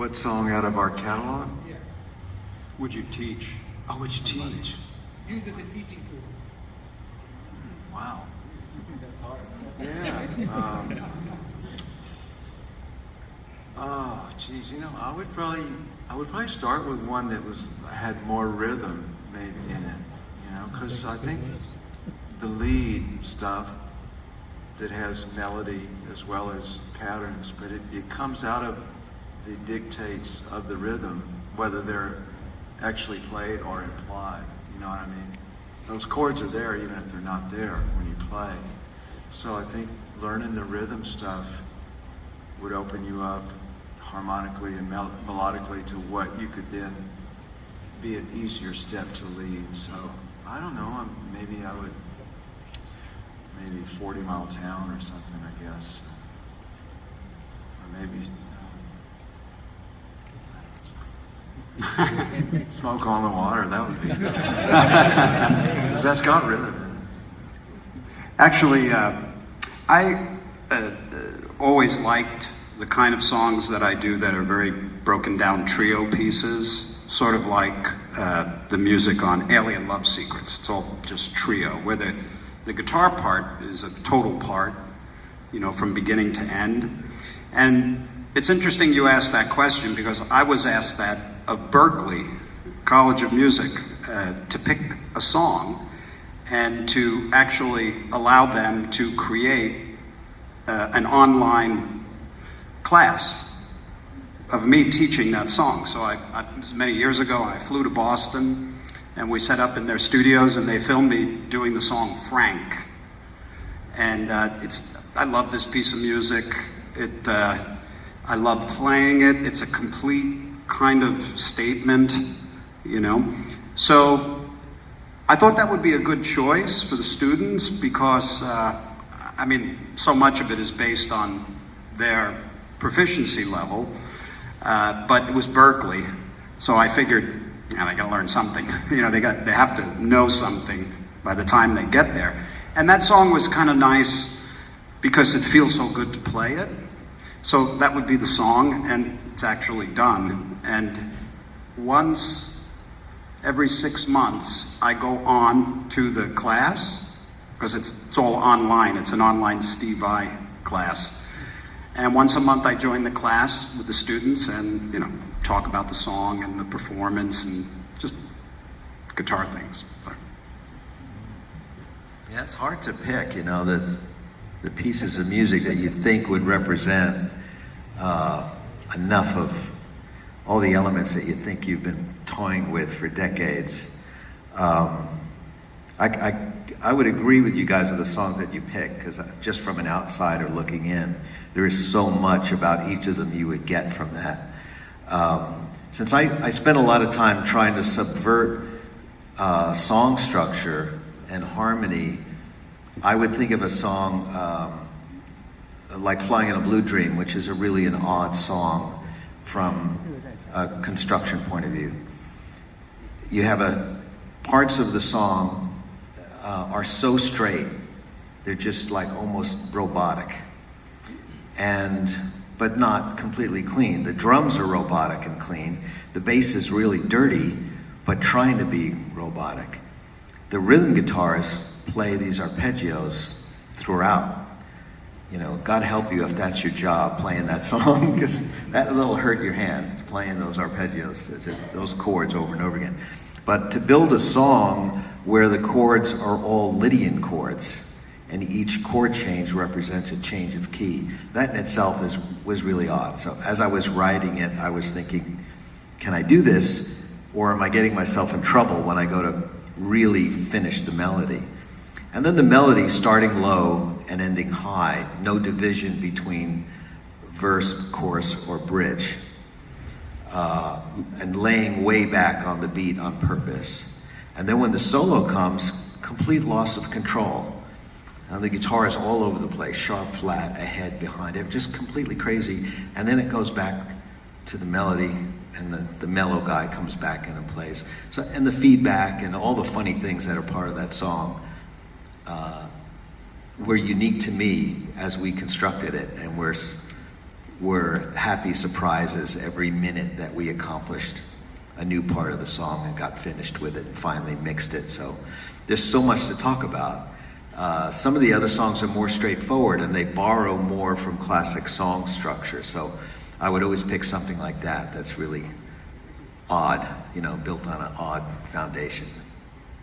What song out of our catalog? Yeah. Would you teach? Oh, would you teach? Use it as a teaching tool. Wow. That's hard. Yeah. Oh, geez, you know, I would probably start with one that had more rhythm maybe in it, you know, because I think the lead stuff that has melody as well as patterns, but it comes out of the dictates of the rhythm, whether they're actually played or implied, you know what I mean? Those chords are there even if they're not there when you play. So I think learning the rhythm stuff would open you up harmonically and melodically to what you could then be an easier step to lead. So I don't know, maybe 40 Mile Town or something, I guess. Or maybe Smoke on the Water, that would be good. Because that's got rhythm in it. Actually, I always liked the kind of songs that I do that are very broken down trio pieces, sort of like the music on Alien Love Secrets. It's all just trio, where the guitar part is a total part, you know, from beginning to end. And it's interesting you asked that question because I was asked that of Berklee College of Music to pick a song and to actually allow them to create an online class of me teaching that song. So this is many years ago, I flew to Boston and we set up in their studios and they filmed me doing the song Frank. And I love this piece of music. I love playing it. It's a complete kind of statement, you know. So I thought that would be a good choice for the students because, I mean, so much of it is based on their proficiency level, but it was Berklee, so I figured, yeah, they gotta learn something. You know, they have to know something by the time they get there. And that song was kind of nice because it feels so good to play it. So that would be the song, and it's actually done. And once every 6 months, I go on to the class, because it's all online. It's an online Steve I class. And once a month, I join the class with the students and, you know, talk about the song and the performance and just guitar things. So. Yeah, it's hard to pick, you know, the pieces of music that you think would represent enough of all the elements that you think you've been toying with for decades. I would agree with you guys with the songs that you pick, because just from an outsider looking in, there is so much about each of them you would get from that. Since I spent a lot of time trying to subvert song structure and harmony, I would think of a song like Flying in a Blue Dream, which is really an odd song from a construction point of view. You have parts of the song are so straight, they're just like almost robotic, but not completely clean. The drums are robotic and clean. The bass is really dirty, but trying to be robotic. The rhythm guitars play these arpeggios throughout. You know, God help you if that's your job, playing that song, because that'll hurt your hand, playing those arpeggios, just those chords over and over again. But to build a song where the chords are all Lydian chords, and each chord change represents a change of key, that in itself was really odd. So as I was writing it, I was thinking, can I do this, or am I getting myself in trouble when I go to really finish the melody? And then the melody starting low and ending high, no division between verse, chorus, or bridge, and laying way back on the beat on purpose. And then when the solo comes, complete loss of control. The guitar is all over the place, sharp, flat, ahead, behind it, just completely crazy. And then it goes back to the melody, and the mellow guy comes back in and plays. So, and the feedback and all the funny things that are part of that song were unique to me as we constructed it, and were happy surprises every minute that we accomplished a new part of the song and got finished with it and finally mixed it. So there's so much to talk about. Some of the other songs are more straightforward and they borrow more from classic song structure. So I would always pick something like that that's really odd, you know, built on an odd foundation.